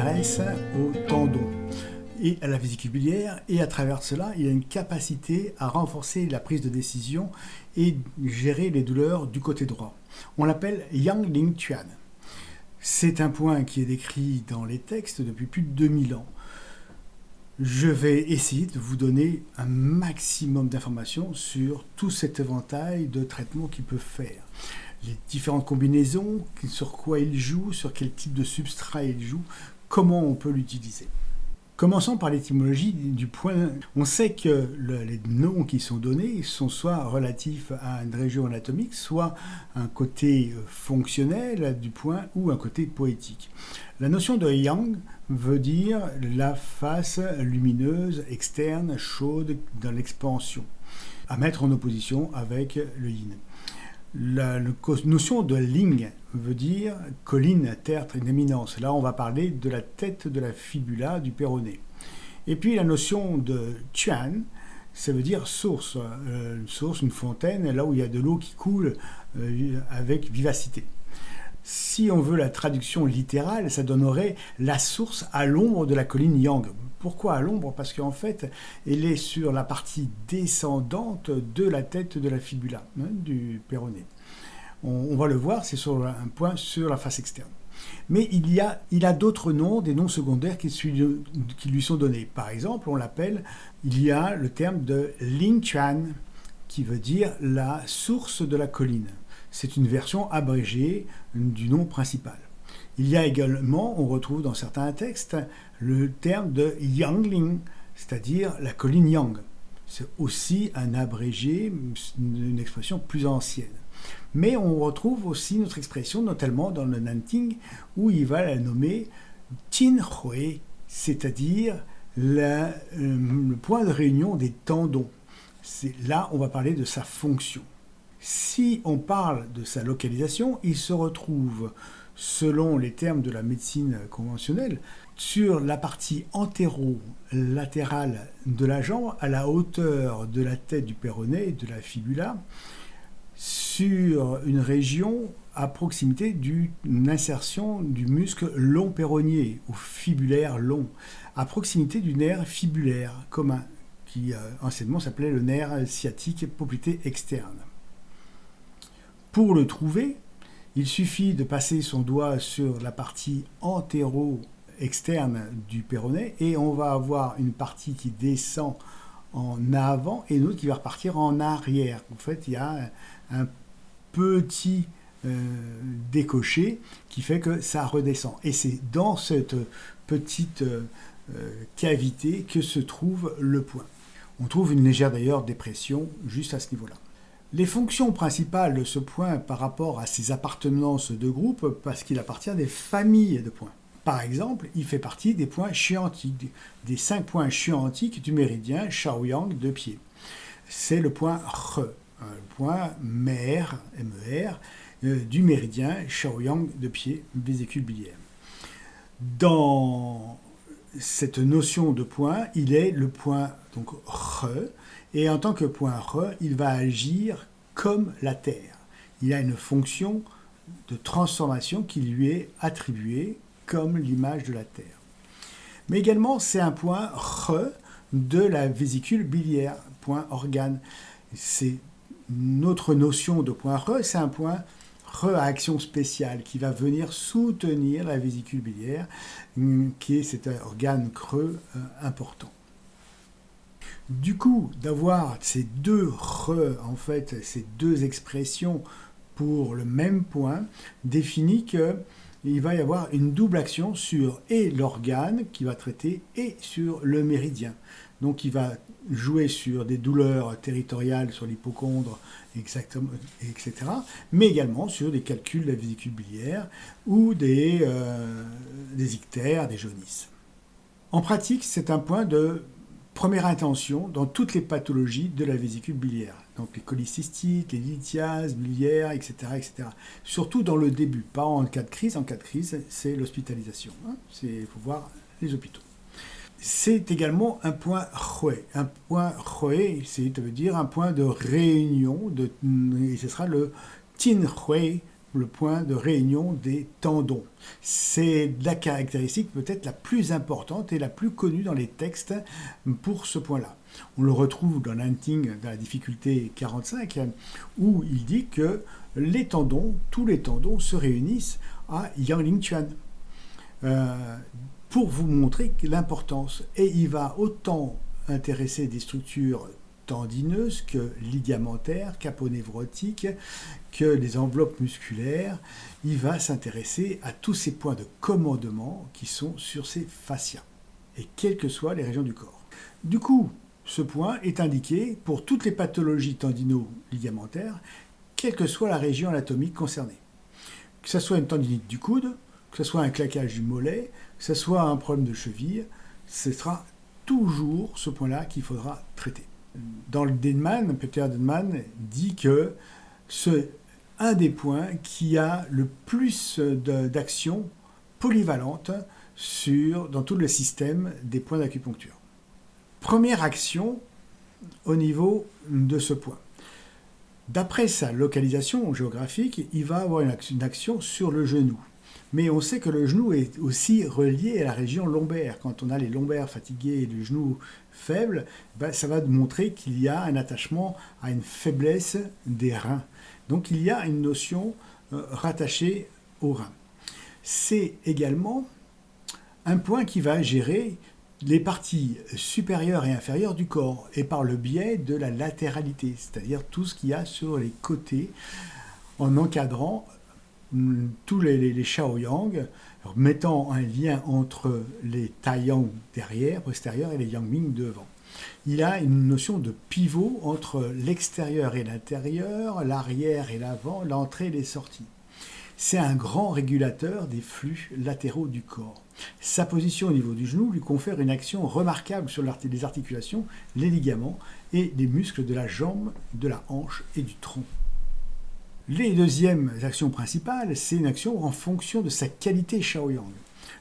s'intéresse aux tendons et à la vésicule biliaire, et à travers cela, il a une capacité à renforcer la prise de décision et gérer les douleurs du côté droit. On l'appelle Yang Ling Chuan. C'est un point qui est décrit dans les textes depuis plus de 2000 ans. Je vais essayer de vous donner un maximum d'informations sur tout cet éventail de traitements qu'il peut faire. Les différentes combinaisons, sur quoi il joue, sur quel type de substrat il joue, comment on peut l'utiliser. Commençons par l'étymologie du point. On sait que les noms qui sont donnés sont soit relatifs à une région anatomique, soit un côté fonctionnel du point ou un côté poétique. La notion de yang veut dire la face lumineuse, externe, chaude, dans l'expansion, à mettre en opposition avec le yin. La notion de ling veut dire colline, tertre, une éminence. Là, on va parler de la tête de la fibula du péroné. Et puis la notion de chuan, ça veut dire source, une fontaine, là où il y a de l'eau qui coule avec vivacité. Si on veut la traduction littérale, ça donnerait la source à l'ombre de la colline Yang. Pourquoi à l'ombre ? Parce qu'en fait, elle est sur la partie descendante de la tête de la fibula, du péroné. On va le voir, c'est sur un point sur la face externe. Mais il a d'autres noms, des noms secondaires qui lui sont donnés. Par exemple, il y a le terme de Ling Chuan, qui veut dire la source de la colline. C'est une version abrégée du nom principal. Il y a également, on retrouve dans certains textes, le terme de Yangling, c'est-à-dire la colline Yang. C'est aussi un abrégé, une expression plus ancienne. Mais on retrouve aussi notre expression, notamment dans le Nanting, où il va la nommer Qinhui, c'est-à-dire le point de réunion des tendons. Là, on va parler de sa fonction. Si on parle de sa localisation, il se retrouve, selon les termes de la médecine conventionnelle, sur la partie antéro-latérale de la jambe, à la hauteur de la tête du péroné et de la fibula, sur une région à proximité d'une insertion du muscle long péronnier ou fibulaire long, à proximité du nerf fibulaire commun, qui anciennement s'appelait le nerf sciatique poplité externe. Pour le trouver, il suffit de passer son doigt sur la partie antéro-externe du péroné et on va avoir une partie qui descend en avant et une autre qui va repartir en arrière. En fait, il y a un petit décoché qui fait que ça redescend. Et c'est dans cette petite cavité que se trouve le point. On trouve une légère d'ailleurs dépression juste à ce niveau-là. Les fonctions principales de ce point par rapport à ses appartenances de groupe, parce qu'il appartient à des familles de points. Par exemple, il fait partie des points chiantiques, des 5 points chiantiques du méridien Shaoyang de pied. C'est le point He, le point MER, du méridien Shaoyang de pied, vésicule biliaire. Dans cette notion de point, il est le point donc He, et en tant que point He, il va agir comme la Terre. Il a une fonction de transformation qui lui est attribuée comme l'image de la Terre. Mais également, c'est un point He de la vésicule biliaire, point organe. C'est notre notion de point He, c'est un point He à action spéciale qui va venir soutenir la vésicule biliaire, qui est cet organe creux important. Du coup, d'avoir ces deux He, en fait, ces deux expressions pour le même point, définit qu'il va y avoir une double action sur et l'organe qui va traiter et sur le méridien. Donc il va jouer sur des douleurs territoriales sur l'hypocondre, etc., mais également sur des calculs de la vésicule biliaire ou des ictères, des jaunisses. En pratique, c'est un point de première intention dans toutes les pathologies de la vésicule biliaire, donc les cholécystites, les lithiases biliaires, etc., etc. Surtout dans le début, pas en cas de crise. En cas de crise, c'est l'hospitalisation. Il faut voir les hôpitaux. C'est également un point Hue. Un point Hue, ça veut dire un point de réunion, et ce sera le Tin Hue le point de réunion des tendons. C'est la caractéristique peut-être la plus importante et la plus connue dans les textes pour ce point-là. On le retrouve dans l'Hunting, dans la difficulté 45, où il dit que les tendons, tous les tendons se réunissent à Yang Chuan. Pour vous montrer l'importance. Et il va autant intéresser des structures tendineuses que ligamentaires, qu'aponévrotiques, que les enveloppes musculaires. Il va s'intéresser à tous ces points de commandement qui sont sur ces fascias, et quelles que soient les régions du corps. Du coup, ce point est indiqué pour toutes les pathologies tendino-ligamentaires, quelle que soit la région anatomique concernée. Que ce soit une tendinite du coude, que ce soit un claquage du mollet, que ce soit un problème de cheville, ce sera toujours ce point-là qu'il faudra traiter. Dans le Denman, Peter Denman dit que c'est un des points qui a le plus d'actions polyvalentes dans tout le système des points d'acupuncture. Première action au niveau de ce point. D'après sa localisation géographique, il va avoir une action sur le genou. Mais on sait que le genou est aussi relié à la région lombaire. Quand on a les lombaires fatigués et le genou faible, ça va montrer qu'il y a un attachement à une faiblesse des reins. Donc il y a une notion rattachée aux reins. C'est également un point qui va gérer les parties supérieures et inférieures du corps, et par le biais de la latéralité, c'est-à-dire tout ce qu'il y a sur les côtés, en encadrant tous les Shaoyang, mettant un lien entre les Taiyang derrière, postérieur, et les Yangming devant. Il a une notion de pivot entre l'extérieur et l'intérieur, l'arrière et l'avant, l'entrée et les sorties. C'est un grand régulateur des flux latéraux du corps. Sa position au niveau du genou lui confère une action remarquable sur les articulations, les ligaments et les muscles de la jambe, de la hanche et du tronc. Les deuxièmes actions principales, c'est une action en fonction de sa qualité Shaoyang.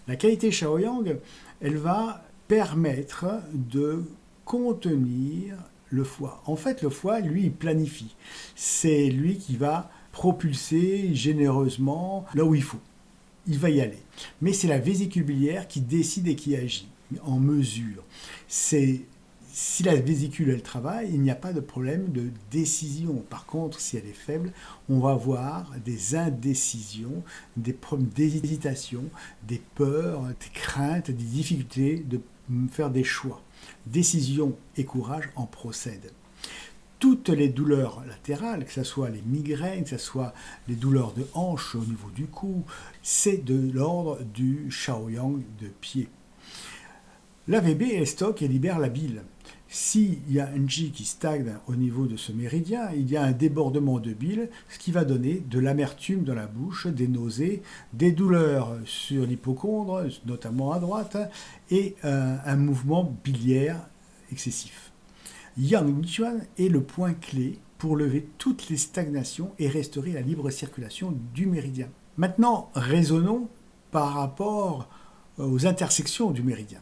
La qualité Shaoyang, elle va permettre de contenir le foie. En fait, le foie, lui, il planifie. C'est lui qui va propulser généreusement là où il faut. Il va y aller. Mais c'est la vésicule biliaire qui décide et qui agit en mesure. Si la vésicule, elle travaille, il n'y a pas de problème de décision. Par contre, si elle est faible, on va avoir des indécisions, des problèmes d'hésitation, des peurs, des craintes, des difficultés de faire des choix. Décision et courage en procèdent. Toutes les douleurs latérales, que ce soit les migraines, que ce soit les douleurs de hanche au niveau du cou, c'est de l'ordre du Shaoyang de pied. L'AVB, elle stocke et libère la bile. S'il y a un Qi qui stagne au niveau de ce méridien, il y a un débordement de bile, ce qui va donner de l'amertume dans la bouche, des nausées, des douleurs sur l'hypocondre, notamment à droite, et un mouvement biliaire excessif. Yang Chuan est le point clé pour lever toutes les stagnations et restaurer la libre circulation du méridien. Maintenant, raisonnons par rapport aux intersections du méridien.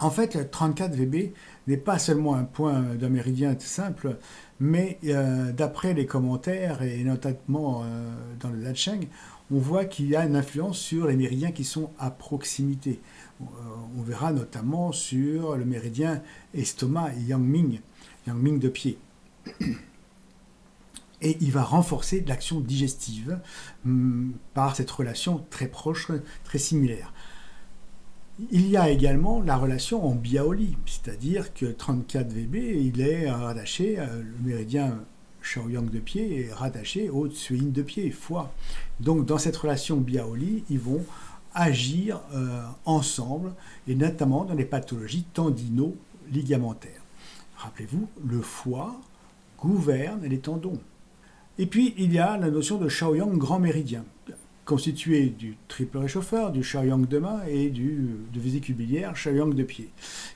En fait, le 34 VB n'est pas seulement un point d'un méridien simple, mais d'après les commentaires, et notamment dans le Dacheng, on voit qu'il y a une influence sur les méridiens qui sont à proximité. On verra notamment sur le méridien estomac Yangming de pied. Et il va renforcer l'action digestive par cette relation très proche, très similaire. Il y a également la relation en biaoli, c'est-à-dire que 34 VB, il est rattaché, le méridien Shaoyang de pied est rattaché au Tsuyin de pied, foie. Donc dans cette relation biaoli, ils vont agir ensemble, et notamment dans les pathologies tendino-ligamentaires. Rappelez-vous, le foie gouverne les tendons. Et puis il y a la notion de Shaoyang grand méridien, constitué du triple réchauffeur, du Shaoyang de main et de vésicule biliaire Shaoyang de pied,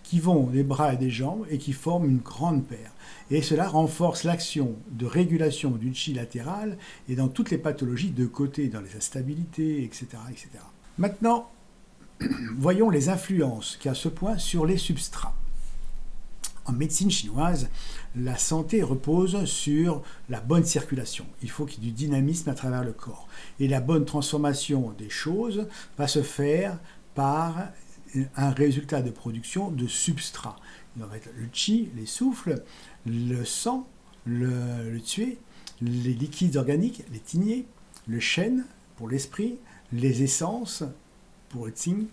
qui vont des bras et des jambes et qui forment une grande paire. Et cela renforce l'action de régulation du Qi latéral et dans toutes les pathologies de côté, dans les instabilités, etc. etc. Maintenant, voyons les influences qu'a ce point sur les substrats. En médecine chinoise, la santé repose sur la bonne circulation. Il faut qu'il y ait du dynamisme à travers le corps. Et la bonne transformation des choses va se faire par un résultat de production de substrat. Il va être le qi, les souffles, le sang, le tsui, les liquides organiques, les tigniers, le shen pour l'esprit, les essences pour le tsing.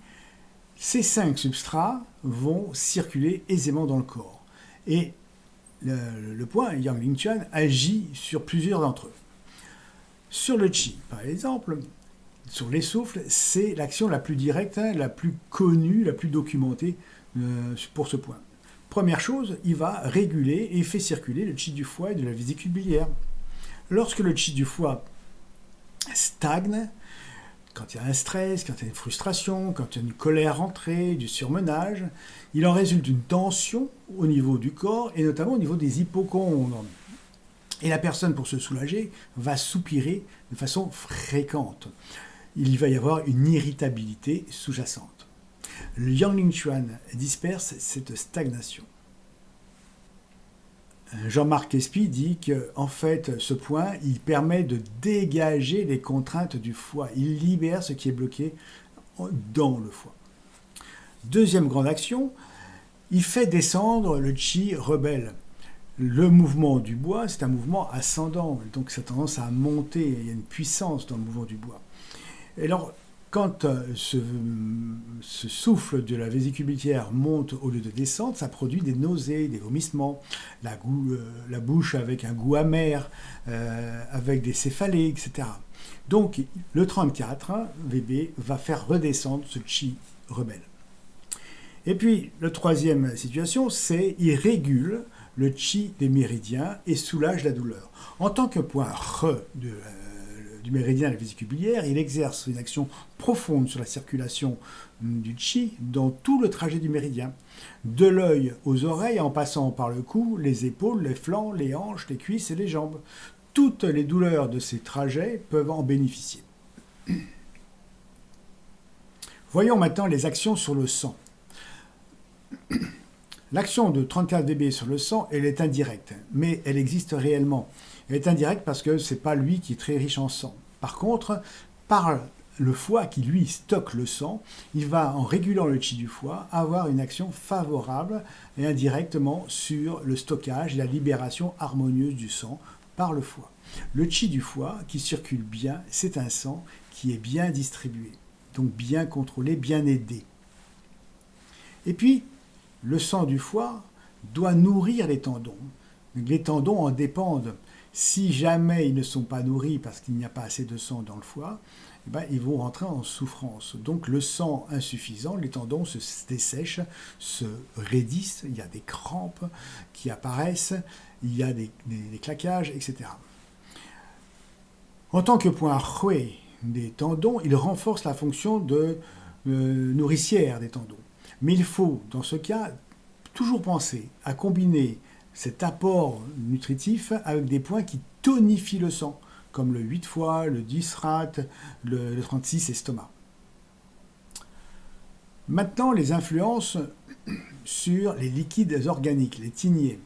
Ces 5 substrats vont circuler aisément dans le corps. Et le point Yang Ling Chuan agit sur plusieurs d'entre eux. Sur le qi, par exemple, sur les souffles, c'est l'action la plus directe, la plus connue, la plus documentée pour ce point. Première chose, il va réguler et fait circuler le qi du foie et de la vésicule biliaire. Lorsque le qi du foie stagne, quand il y a un stress, quand il y a une frustration, quand il y a une colère rentrée, du surmenage, il en résulte une tension au niveau du corps et notamment au niveau des hypochondres. Et la personne, pour se soulager, va soupirer de façon fréquente. Il va y avoir une irritabilité sous-jacente. Le Yang Ling Chuan disperse cette stagnation. Jean-Marc Espy dit qu'en fait, ce point, il permet de dégager les contraintes du foie. Il libère ce qui est bloqué dans le foie. Deuxième grande action, il fait descendre le qi rebelle. Le mouvement du bois, c'est un mouvement ascendant, donc ça a tendance à monter, il y a une puissance dans le mouvement du bois. Et alors, quand ce souffle de la vésicule biliaire monte au lieu de descendre, ça produit des nausées, des vomissements, la bouche avec un goût amer, avec des céphalées, etc. Donc, le 34 VB va faire redescendre ce qi rebelle. Et puis, la troisième situation, c'est il régule le qi des méridiens et soulage la douleur. En tant que point re du méridien de la vésicule biliaire, il exerce une action profonde sur la circulation du qi dans tout le trajet du méridien, de l'œil aux oreilles en passant par le cou, les épaules, les flancs, les hanches, les cuisses et les jambes. Toutes les douleurs de ces trajets peuvent en bénéficier. Voyons maintenant les actions sur le sang. L'action de 34 VB sur le sang, elle est indirecte, mais elle existe réellement. Elle est indirecte parce que ce n'est pas lui qui est très riche en sang. Par contre, par le foie qui, lui, stocke le sang, il va, en régulant le qi du foie, avoir une action favorable et indirectement sur le stockage et la libération harmonieuse du sang par le foie. Le qi du foie, qui circule bien, c'est un sang qui est bien distribué, donc bien contrôlé, bien aidé. Et puis, le sang du foie doit nourrir les tendons. Les tendons en dépendent. Si jamais ils ne sont pas nourris parce qu'il n'y a pas assez de sang dans le foie, eh bien, ils vont rentrer en souffrance. Donc le sang insuffisant, les tendons se dessèchent, se raidissent, il y a des crampes qui apparaissent, il y a des claquages, etc. En tant que point hui des tendons, il renforce la fonction de nourricière des tendons. Mais il faut, dans ce cas, toujours penser à combiner cet apport nutritif avec des points qui tonifient le sang, comme le 8 foie, le 10 rat, le 36 estomac. Maintenant, les influences sur les liquides organiques, les tigniers.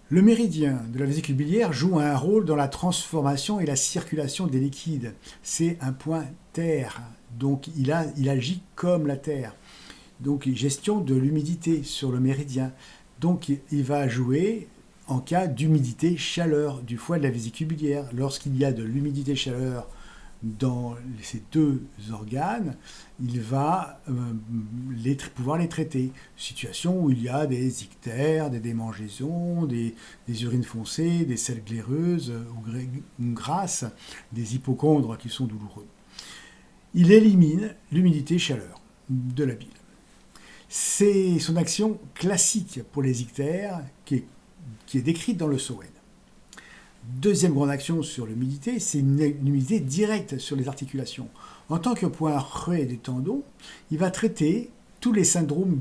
Le méridien de la vésicule biliaire joue un rôle dans la transformation et la circulation des liquides. C'est un point terre, donc il agit comme la terre. Donc gestion de l'humidité sur le méridien. Donc il va jouer en cas d'humidité-chaleur du foie de la vésicule biliaire. Lorsqu'il y a de l'humidité-chaleur dans ces deux organes, il va pouvoir les traiter. Situation où il y a des ictères, des démangeaisons, des urines foncées, des selles glaireuses ou grasses, des hypochondres qui sont douloureux. Il élimine l'humidité-chaleur de la bile. C'est son action classique pour les ictères qui est décrite dans le Sowen. Deuxième grande action sur l'humidité, c'est une humidité directe sur les articulations. En tant que point hui des tendons, il va traiter tous les syndromes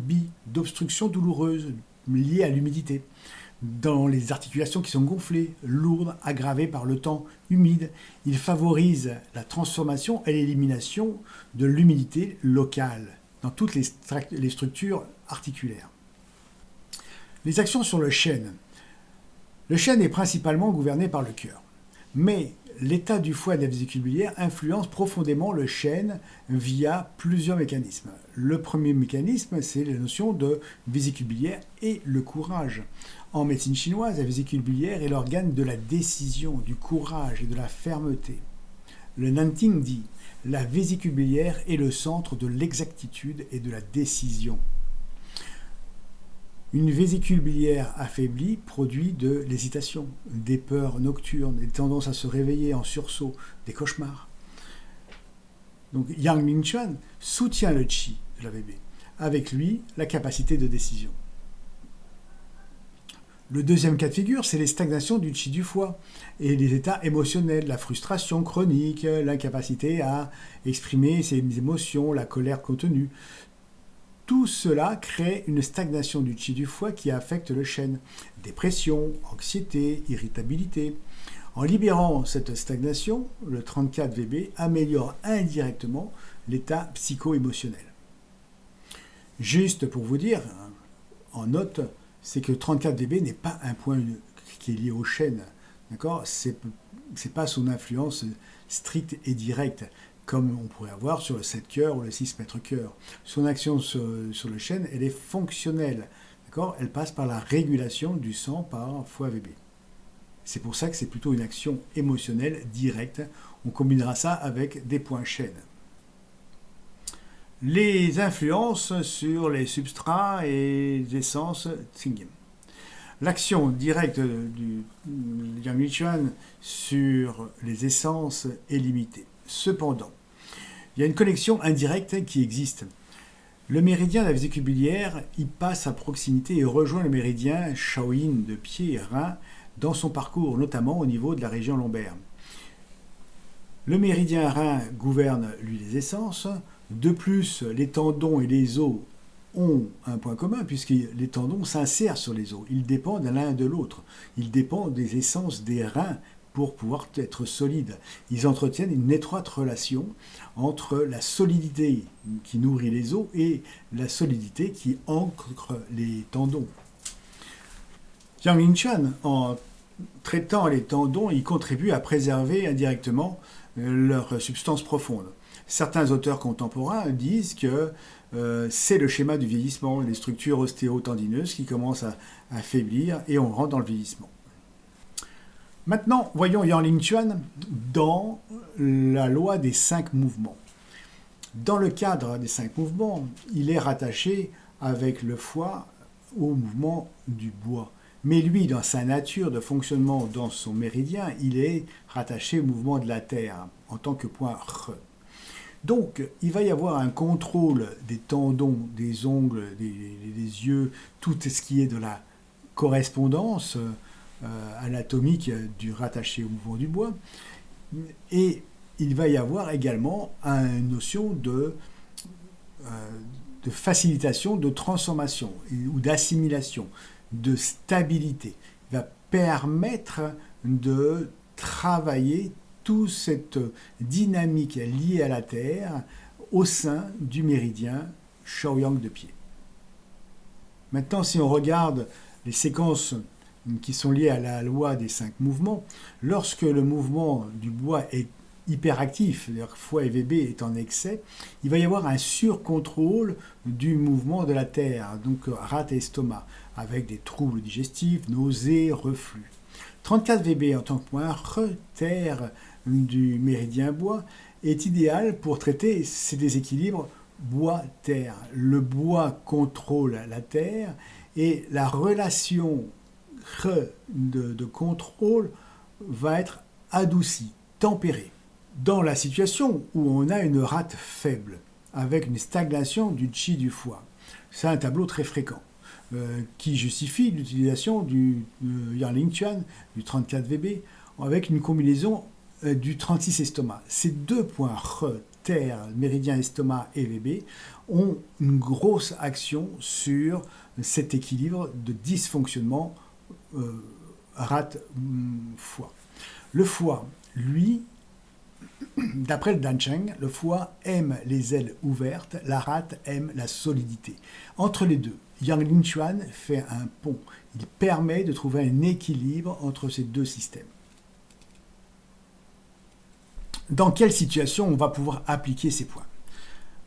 d'obstruction douloureuse liés à l'humidité. Dans les articulations qui sont gonflées, lourdes, aggravées par le temps humide, il favorise la transformation et l'élimination de l'humidité locale dans toutes les structures articulaires. Les actions sur le chêne. Le chêne est principalement gouverné par le cœur. Mais l'état du foie et de la vésicule biliaire influence profondément le chêne via plusieurs mécanismes. Le premier mécanisme, c'est la notion de vésicule biliaire et le courage. En médecine chinoise, la vésicule biliaire est l'organe de la décision, du courage et de la fermeté. Le Nanting dit « La vésicule biliaire est le centre de l'exactitude et de la décision ». Une vésicule biliaire affaiblie produit de l'hésitation, des peurs nocturnes, des tendances à se réveiller en sursaut, des cauchemars. Donc Yang Mingchuan soutient le qi de la VB, avec lui la capacité de décision. Le deuxième cas de figure, c'est les stagnations du qi du foie et les états émotionnels, la frustration chronique, l'incapacité à exprimer ses émotions, la colère contenue. Tout cela crée une stagnation du qi du foie qui affecte le chêne. Dépression, anxiété, irritabilité. En libérant cette stagnation, le 34 VB améliore indirectement l'état psycho-émotionnel. Juste pour vous dire, en note, c'est que 34 VB n'est pas un point qui est lié au chêne. D'accord ? C'est pas son influence stricte et directe, comme on pourrait avoir sur le 7 cœur ou le 6 mètres cœur. Son action sur le chêne, elle est fonctionnelle. D'accord ? Elle passe par la régulation du sang par foie VB. C'est pour ça que c'est plutôt une action émotionnelle directe. On combinera ça avec des points chêne. Les influences sur les substrats et les essences Tsingim. L'action directe du Yang Mingchuan sur les essences est limitée. Cependant, il y a une connexion indirecte qui existe. Le méridien de la vésicule biliaire, il passe à proximité et rejoint le méridien Shaoyin de pied et rein dans son parcours, notamment au niveau de la région lombaire. Le méridien rein gouverne, lui, les essences. De plus, les tendons et les os ont un point commun, puisque les tendons s'insèrent sur les os. Ils dépendent l'un de l'autre. Ils dépendent des essences des reins pour pouvoir être solides. Ils entretiennent une étroite relation entre la solidité qui nourrit les os et la solidité qui ancre les tendons. Yang Mingchuan, en traitant les tendons, il contribue à préserver indirectement leur substance profonde. Certains auteurs contemporains disent que c'est le schéma du vieillissement, les structures ostéotendineuses qui commencent à affaiblir et on rentre dans le vieillissement. Maintenant, voyons Yang Mingchuan dans la loi des 5 mouvements. Dans le cadre des 5 mouvements, il est rattaché avec le foie au mouvement du bois. Mais lui, dans sa nature de fonctionnement, dans son méridien, il est rattaché au mouvement de la terre en tant que point Re. Donc, il va y avoir un contrôle des tendons, des ongles, des yeux, tout ce qui est de la correspondance anatomique du rattaché au mouvement du bois. Et il va y avoir également une notion de facilitation, de transformation ou d'assimilation, de stabilité. Il va permettre de travailler toute cette dynamique liée à la Terre au sein du méridien Shaoyang de pied. Maintenant, si on regarde les séquences qui sont liées à la loi des 5 mouvements, lorsque le mouvement du bois est hyperactif, c'est-à-dire foie et VB est en excès, il va y avoir un surcontrôle du mouvement de la terre, donc rate et estomac, avec des troubles digestifs, nausées, reflux. 34 VB en tant que point terre du méridien bois est idéal pour traiter ces déséquilibres bois-terre. Le bois contrôle la terre et la relation de contrôle va être adoucie, tempérée. Dans la situation où on a une rate faible, avec une stagnation du qi du foie, c'est un tableau très fréquent qui justifie l'utilisation du Yang Mingchuan, du 34 VB, avec une combinaison du 36 estomac. Ces deux points terre, méridien estomac et VB ont une grosse action sur cet équilibre de dysfonctionnement rate-foie. Le foie, lui, d'après le Dancheng, le foie aime les ailes ouvertes, la rate aime la solidité. Entre les deux, Yang Lingquan fait un pont. Il permet de trouver un équilibre entre ces deux systèmes. Dans quelle situation on va pouvoir appliquer ces points?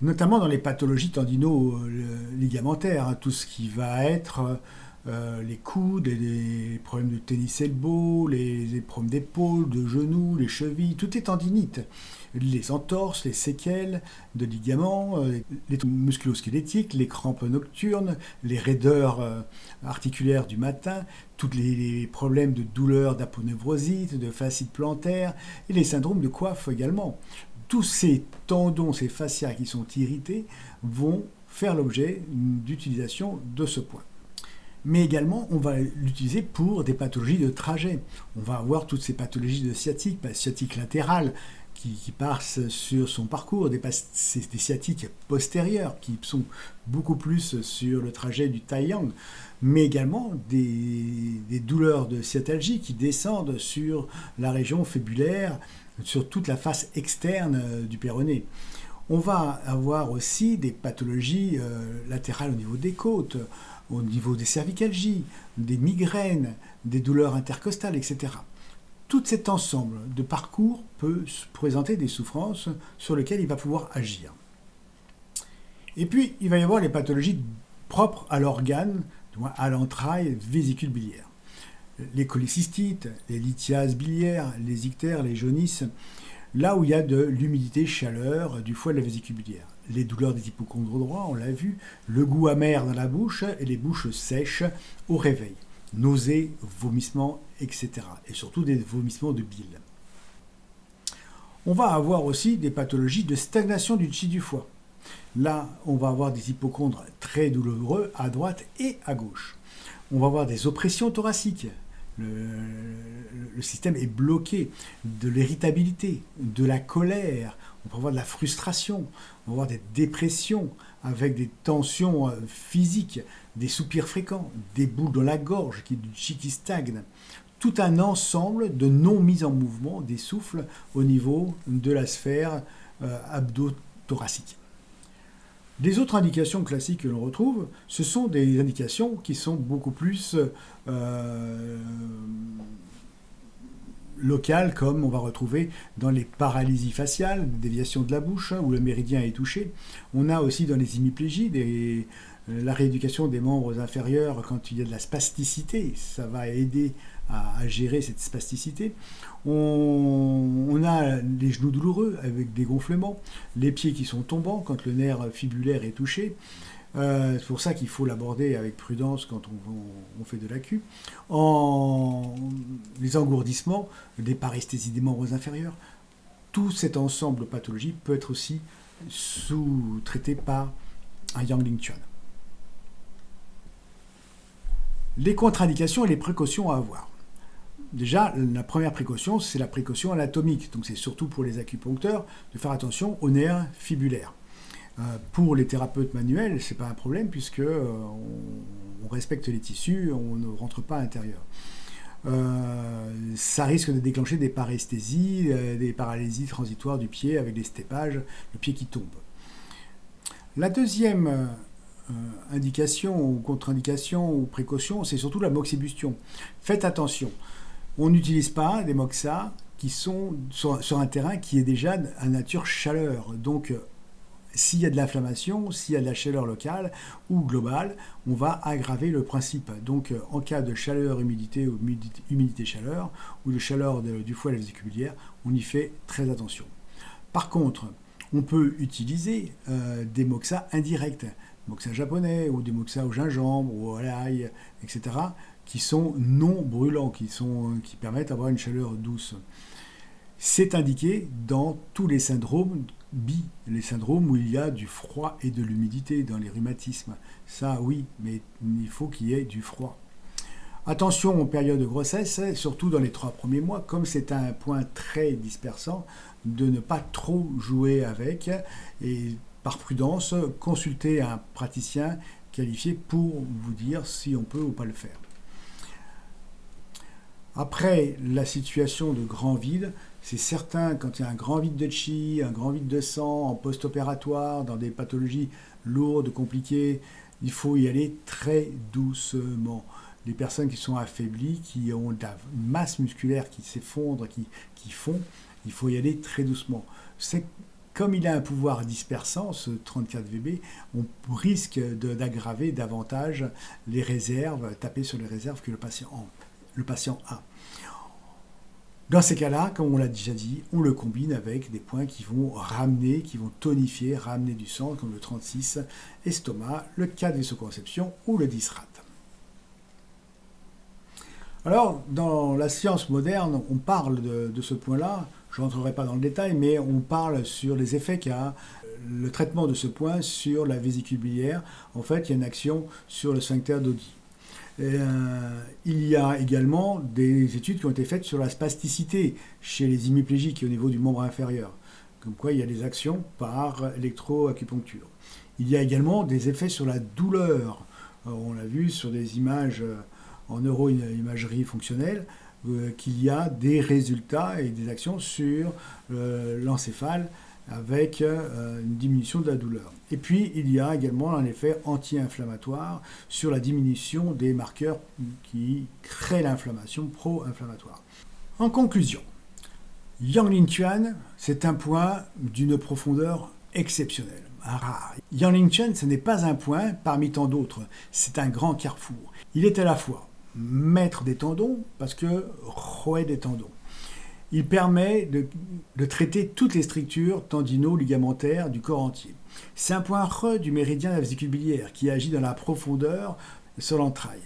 Notamment dans les pathologies tendino-ligamentaires, tout ce qui va être les coudes, les problèmes de tennis elbow, les problèmes d'épaule, de genoux, les chevilles, tout est tendinite. Les entorses, les séquelles de ligaments, les musculo-squelettiques, les crampes nocturnes, les raideurs articulaires du matin, tous les problèmes de douleur, d'aponevrosite, de fascite plantaire et les syndromes de coiffe également. Tous ces tendons, ces fascias qui sont irrités vont faire l'objet d'utilisation de ce point. Mais également, on va l'utiliser pour des pathologies de trajet. On va avoir toutes ces pathologies de sciatique, sciatique latérale, qui passent sur son parcours, des sciatiques postérieures qui sont beaucoup plus sur le trajet du Taiyang, mais également des douleurs de sciatalgie qui descendent sur la région fibulaire, sur toute la face externe du péroné. On va avoir aussi des pathologies latérales au niveau des côtes, au niveau des cervicalgies, des migraines, des douleurs intercostales, etc. Tout cet ensemble de parcours peut présenter des souffrances sur lesquelles il va pouvoir agir. Et puis, il va y avoir les pathologies propres à l'organe, à l'entraille vésicule biliaire. Les cholécystites, les lithiases biliaires, les ictères, les jaunisses, là où il y a de l'humidité-chaleur du foie de la vésicule biliaire. Les douleurs des hypochondres droits, on l'a vu, le goût amer dans la bouche et les bouches sèches au réveil. Nausées, vomissements, etc. Et surtout des vomissements de bile. On va avoir aussi des pathologies de stagnation du chi du foie. Là, on va avoir des hypochondres très douloureux à droite et à gauche. On va avoir des oppressions thoraciques. Le système est bloqué, de l'irritabilité, de la colère, on peut avoir de la frustration, on va avoir des dépressions avec des tensions physiques, des soupirs fréquents, des boules dans la gorge, du chi qui stagne. Tout un ensemble de non-mise en mouvement des souffles au niveau de la sphère abdo-thoracique. Les autres indications classiques que l'on retrouve, ce sont des indications qui sont beaucoup plus locales, comme on va retrouver dans les paralysies faciales, des déviations de la bouche, où le méridien est touché. On a aussi dans les hémiplégies la rééducation des membres inférieurs quand il y a de la spasticité, ça va aider à gérer cette spasticité. On a les genoux douloureux avec des gonflements, les pieds qui sont tombants quand le nerf fibulaire est touché. C'est pour ça qu'il faut l'aborder avec prudence quand on fait de l'accu. Les engourdissements, des paresthésies des membres inférieurs. Tout cet ensemble de pathologies peut être aussi sous-traité par un Yang Lingquan. Les contre-indications et les précautions à avoir. Déjà, la première précaution, c'est la précaution anatomique. Donc c'est surtout pour les acupuncteurs de faire attention aux nerfs fibulaires. Pour les thérapeutes manuels, ce n'est pas un problème puisque on respecte les tissus, on ne rentre pas à l'intérieur. Ça risque de déclencher des paresthésies, des paralysies transitoires du pied avec des stépages, le pied qui tombe. La deuxième indication ou contre-indication ou précaution, c'est surtout la moxibustion. Faites attention. On n'utilise pas des moxas qui sont sur un terrain qui est déjà à nature chaleur. Donc, s'il y a de l'inflammation, s'il y a de la chaleur locale ou globale, on va aggraver le principe. Donc, en cas de chaleur, humidité ou humidité-chaleur, ou de chaleur du foie de la vésicule biliaire, on y fait très attention. Par contre, on peut utiliser des moxas indirects, moxas japonais ou des moxas au gingembre ou à l'ail, etc., qui sont non brûlants, qui permettent d'avoir une chaleur douce. C'est indiqué dans tous les syndromes les syndromes où il y a du froid et de l'humidité, dans les rhumatismes. Ça, oui, mais il faut qu'il y ait du froid. Attention aux périodes de grossesse, surtout dans les 3 premiers mois, comme c'est un point très dispersant, de ne pas trop jouer avec et par prudence, consulter un praticien qualifié pour vous dire si on peut ou pas le faire. Après la situation de grand vide, c'est certain quand il y a un grand vide de chi, un grand vide de sang en post-opératoire, dans des pathologies lourdes, compliquées, il faut y aller très doucement. Les personnes qui sont affaiblies, qui ont de la masse musculaire qui s'effondre, qui fond, il faut y aller très doucement. Comme il a un pouvoir dispersant, ce 34 VB, on risque d'aggraver davantage les réserves, taper sur les réserves que le patient a. Dans ces cas-là, comme on l'a déjà dit, on le combine avec des points qui vont ramener, qui vont tonifier, ramener du sang, comme le 36 estomac, le 4 vasoconception ou le 10 rate. Alors, dans la science moderne, on parle de ce point-là. Je n'entrerai pas dans le détail, mais on parle sur les effets qu'a le traitement de ce point sur la vésicule biliaire. En fait, il y a une action sur le sphincter d'Oddi. Il y a également des études qui ont été faites sur la spasticité chez les hémiplégiques au niveau du membre inférieur. Comme quoi, il y a des actions par électroacupuncture. Il y a également des effets sur la douleur. On l'a vu sur des images en neuroimagerie fonctionnelle, qu'il y a des résultats et des actions sur l'encéphale avec une diminution de la douleur. Et puis, il y a également un effet anti-inflammatoire sur la diminution des marqueurs qui créent l'inflammation pro-inflammatoire. En conclusion, Yang Ling Chuan, c'est un point d'une profondeur exceptionnelle, rare. Yang Ling Chuan, ce n'est pas un point parmi tant d'autres, c'est un grand carrefour. Il est à la fois maître des tendons, parce que rouet des tendons. Il permet de traiter toutes les structures tendino-ligamentaires du corps entier. C'est un point re du méridien de la vésicule biliaire qui agit dans la profondeur sur l'entraille.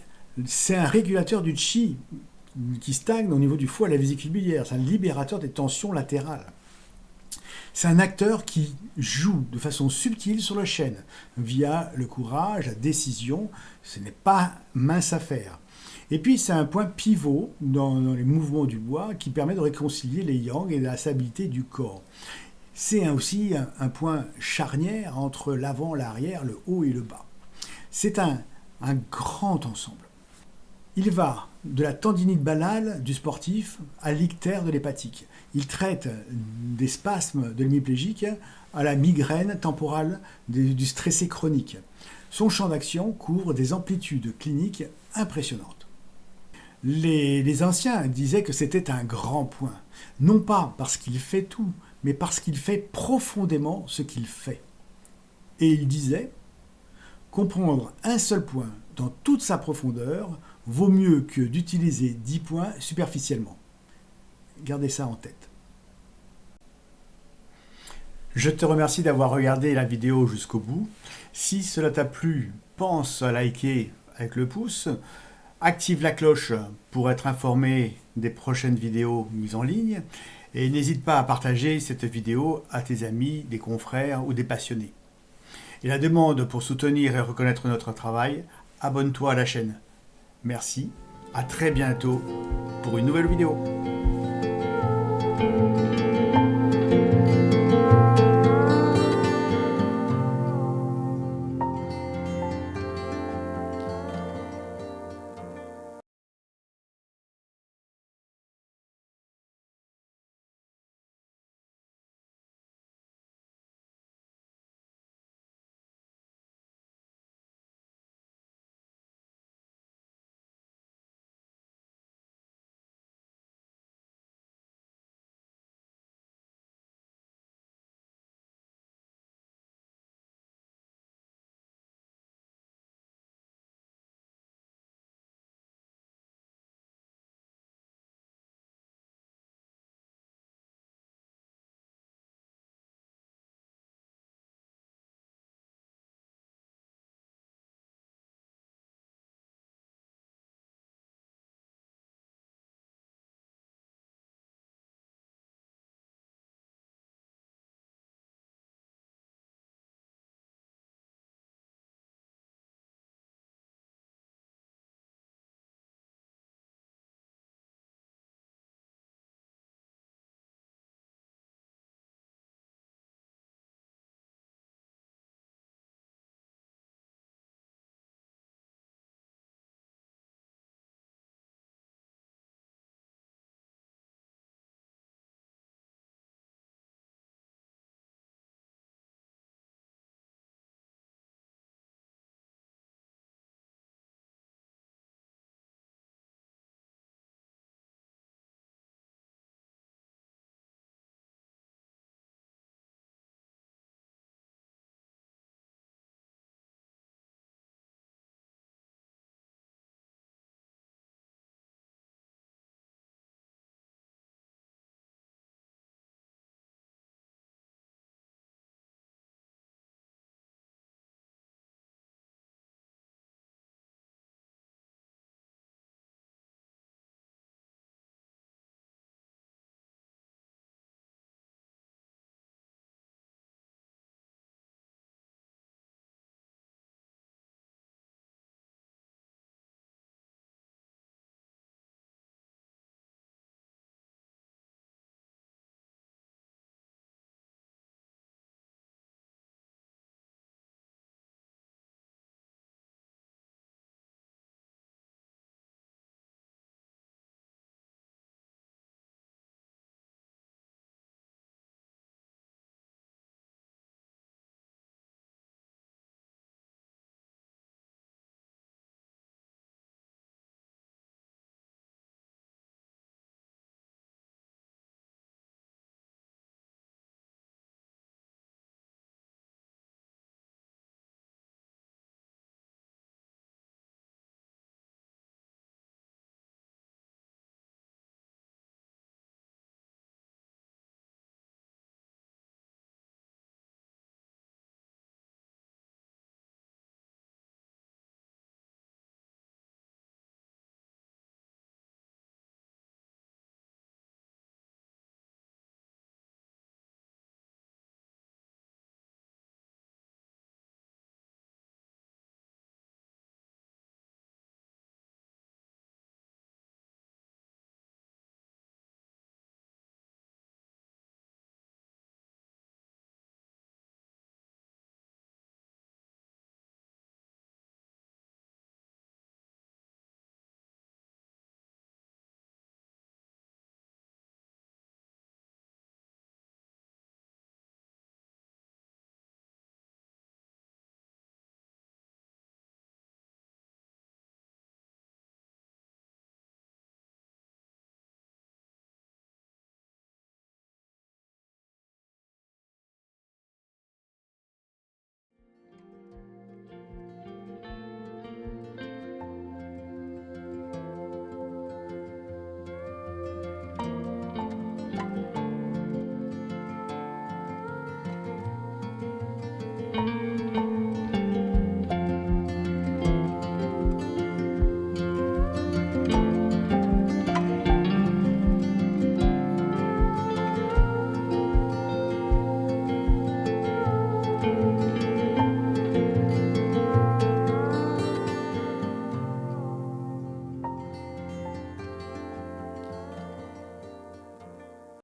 C'est un régulateur du chi qui stagne au niveau du foie à la vésicule biliaire. C'est un libérateur des tensions latérales. C'est un acteur qui joue de façon subtile sur le chêne via le courage, la décision. Ce n'est pas mince affaire. Et puis, c'est un point pivot dans les mouvements du bois qui permet de réconcilier les yang et la stabilité du corps. C'est aussi un point charnière entre l'avant, l'arrière, le haut et le bas. C'est un grand ensemble. Il va de la tendinite banale du sportif à l'ictère de l'hépatique. Il traite des spasmes de l'hémiplégique à la migraine temporale du stressé chronique. Son champ d'action couvre des amplitudes cliniques impressionnantes. Les anciens disaient que c'était un grand point, non pas parce qu'il fait tout, mais parce qu'il fait profondément ce qu'il fait. Et il disait, comprendre un seul point dans toute sa profondeur vaut mieux que d'utiliser 10 points superficiellement. Gardez ça en tête. Je te remercie d'avoir regardé la vidéo jusqu'au bout. Si cela t'a plu, pense à liker avec le pouce. Active la cloche pour être informé des prochaines vidéos mises en ligne. Et n'hésite pas à partager cette vidéo à tes amis, des confrères ou des passionnés. Et la demande pour soutenir et reconnaître notre travail, abonne-toi à la chaîne. Merci, à très bientôt pour une nouvelle vidéo.